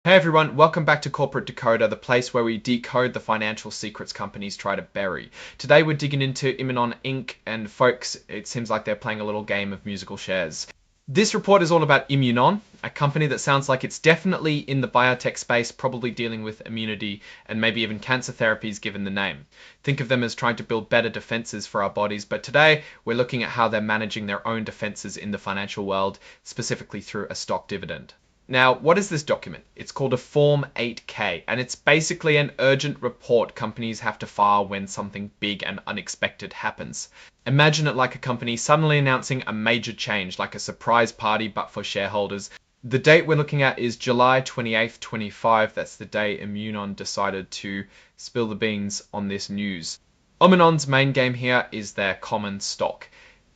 Hey everyone, welcome back to Corporate Decoder, the place where we decode the financial secrets companies try to bury. Today we're digging into Imunon Inc. and folks, it seems like they're playing a little game of musical chairs. This report is all about Imunon, a company that sounds like it's definitely in the biotech space, probably dealing with immunity and maybe even cancer therapies given the name. Think of them as trying to build better defenses for our bodies, but today we're looking at how they're managing their own defenses in the financial world, specifically through a stock dividend. Now, what is this document? It's called a Form 8K, and it's basically an urgent report companies have to file when something big and unexpected happens. Imagine it like a company suddenly announcing a major change, like a surprise party but for shareholders. The date we're looking at is July 28th, 25. That's the day Imunon decided to spill the beans on this news. Imunon's main game here is their common stock.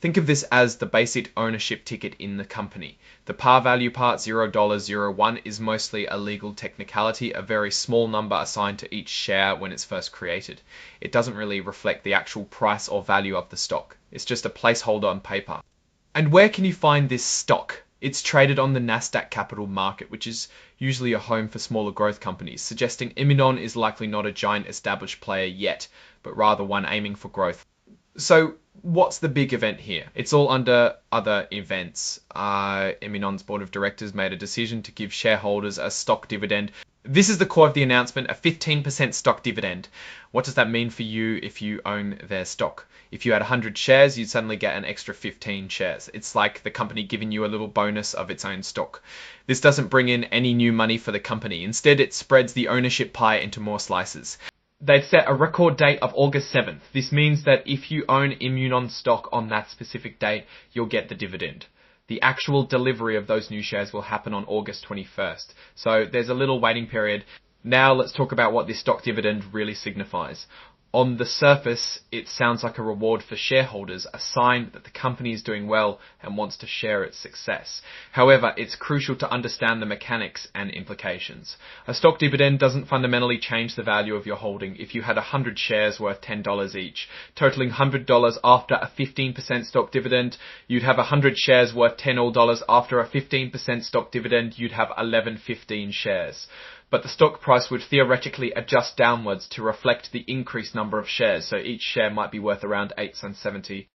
Think of this as the basic ownership ticket in the company. The par value part, $0.01, is mostly a legal technicality, a very small number assigned to each share when it's first created. It doesn't really reflect the actual price or value of the stock. It's just a placeholder on paper. And where can you find this stock? It's traded on the Nasdaq Capital Market, which is usually a home for smaller growth companies, suggesting Imunon is likely not a giant established player yet, but rather one aiming for growth. So what's the big event here? It's all under other events. Imunon's board of directors made a decision to give shareholders a stock dividend. This is the core of the announcement, a 15% stock dividend. What does that mean for you if you own their stock? If you had 100 shares, you'd suddenly get an extra 15 shares. It's like the company giving you a little bonus of its own stock. This doesn't bring in any new money for the company. Instead, it spreads the ownership pie into more slices. They've set a record date of August 7th. This means that if you own Imunon stock on that specific date, you'll get the dividend. The actual delivery of those new shares will happen on August 21st. So there's a little waiting period. Now let's talk about what this stock dividend really signifies. On the surface, it sounds like a reward for shareholders, a sign that the company is doing well and wants to share its success. However, it's crucial to understand the mechanics and implications. A stock dividend doesn't fundamentally change the value of your holding. If you had 100 shares worth $10 each, totaling $100 after a 15% stock dividend, you'd have 100 shares worth $10 after a 15% stock dividend, you'd have 1115 shares. But the stock price would theoretically adjust downwards to reflect the increased number of shares, so each share might be worth around 8.70.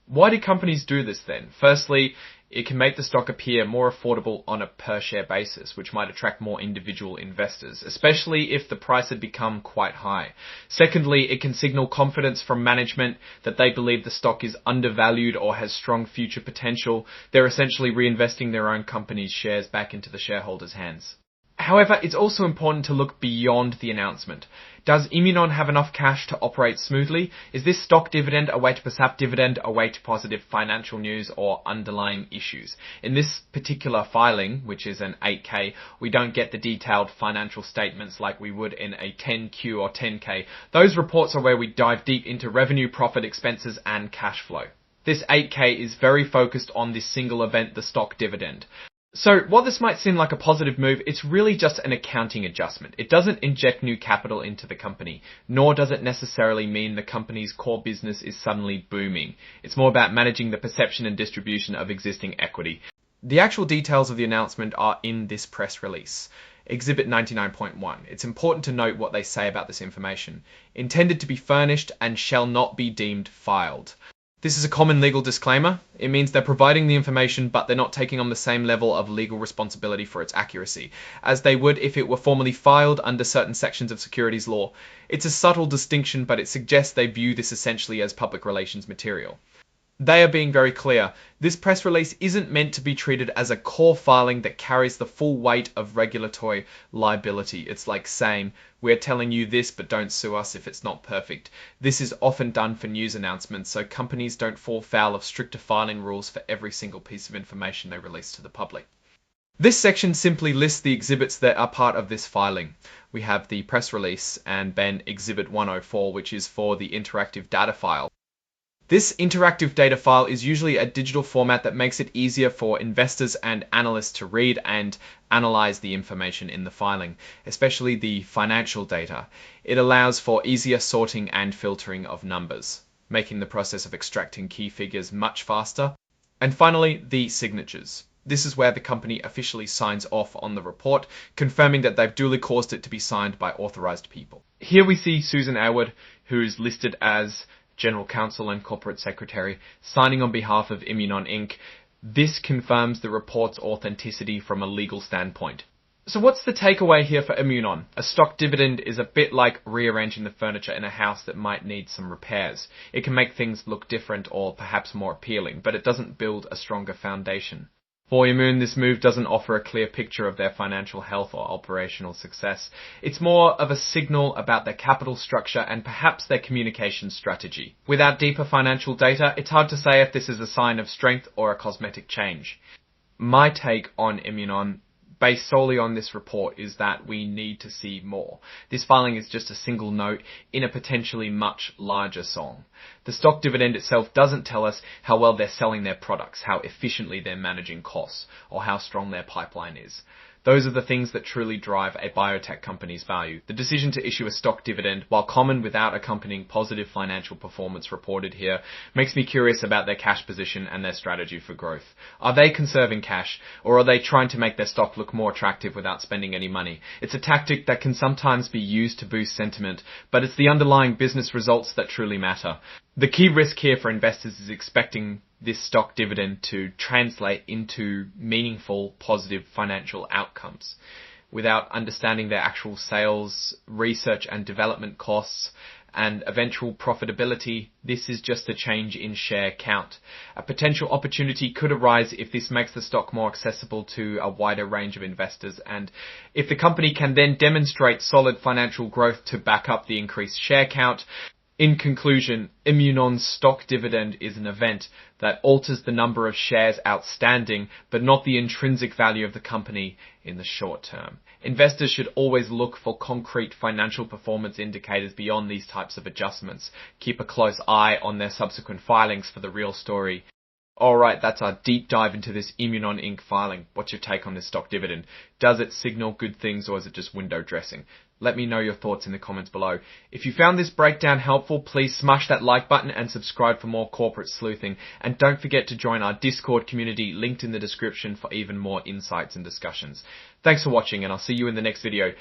Why do companies do this then? Firstly, it can make the stock appear more affordable on a per share basis, which might attract more individual investors, especially if the price had become quite high. Secondly, it can signal confidence from management that they believe the stock is undervalued or has strong future potential. They're essentially reinvesting their own company's shares back into the shareholders' hands. However, it's also important to look beyond the announcement. Does Imunon have enough cash to operate smoothly? Is this stock dividend a way to percept dividend, a way to positive financial news or underlying issues? In this particular filing, which is an 8K, we don't get the detailed financial statements like we would in a 10Q or 10K. Those reports are where we dive deep into revenue, profit, expenses and cash flow. This 8K is very focused on this single event, the stock dividend. So while this might seem like a positive move, it's really just an accounting adjustment. It doesn't inject new capital into the company, nor does it necessarily mean the company's core business is suddenly booming. It's more about managing the perception and distribution of existing equity. The actual details of the announcement are in this press release. Exhibit 99.1. It's important to note what they say about this information. Intended to be furnished and shall not be deemed filed. This is a common legal disclaimer. It means they're providing the information, but they're not taking on the same level of legal responsibility for its accuracy, as they would if it were formally filed under certain sections of securities law. It's a subtle distinction, but it suggests they view this essentially as public relations material. They are being very clear. This press release isn't meant to be treated as a core filing that carries the full weight of regulatory liability. It's like saying, we're telling you this, but don't sue us if it's not perfect. This is often done for news announcements, so companies don't fall foul of stricter filing rules for every single piece of information they release to the public. This section simply lists the exhibits that are part of this filing. We have the press release and then Exhibit 104, which is for the interactive data file. This interactive data file is usually a digital format that makes it easier for investors and analysts to read and analyze the information in the filing, especially the financial data. It allows for easier sorting and filtering of numbers, making the process of extracting key figures much faster. And finally, the signatures. This is where the company officially signs off on the report, confirming that they've duly caused it to be signed by authorized people. Here we see Susan Aylward, who's listed as General Counsel and Corporate Secretary, signing on behalf of Imunon Inc. This confirms the report's authenticity from a legal standpoint. So what's the takeaway here for Imunon? A stock dividend is a bit like rearranging the furniture in a house that might need some repairs. It can make things look different or perhaps more appealing, but it doesn't build a stronger foundation. For Imunon, this move doesn't offer a clear picture of their financial health or operational success. It's more of a signal about their capital structure and perhaps their communication strategy. Without deeper financial data, it's hard to say if this is a sign of strength or a cosmetic change. My take on Imunon, based solely on this report, is that we need to see more. This filing is just a single note in a potentially much larger song. The stock dividend itself doesn't tell us how well they're selling their products, how efficiently they're managing costs, or how strong their pipeline is. Those are the things that truly drive a biotech company's value. The decision to issue a stock dividend, while common without accompanying positive financial performance reported here, makes me curious about their cash position and their strategy for growth. Are they conserving cash, or are they trying to make their stock look more attractive without spending any money? It's a tactic that can sometimes be used to boost sentiment, but it's the underlying business results that truly matter. The key risk here for investors is expecting this stock dividend to translate into meaningful positive financial outcomes without understanding their actual sales, research and development costs, and eventual profitability. This is just a change in share count. A potential opportunity could arise if this makes the stock more accessible to a wider range of investors, and if the company can then demonstrate solid financial growth to back up the increased share count. In conclusion, Imunon's stock dividend is an event that alters the number of shares outstanding, but not the intrinsic value of the company in the short term. Investors should always look for concrete financial performance indicators beyond these types of adjustments. Keep a close eye on their subsequent filings for the real story. Alright, that's our deep dive into this Imunon Inc. filing. What's your take on this stock dividend? Does it signal good things, or is it just window dressing? Let me know your thoughts in the comments below. If you found this breakdown helpful, please smash that like button and subscribe for more corporate sleuthing. And don't forget to join our Discord community linked in the description for even more insights and discussions. Thanks for watching, and I'll see you in the next video.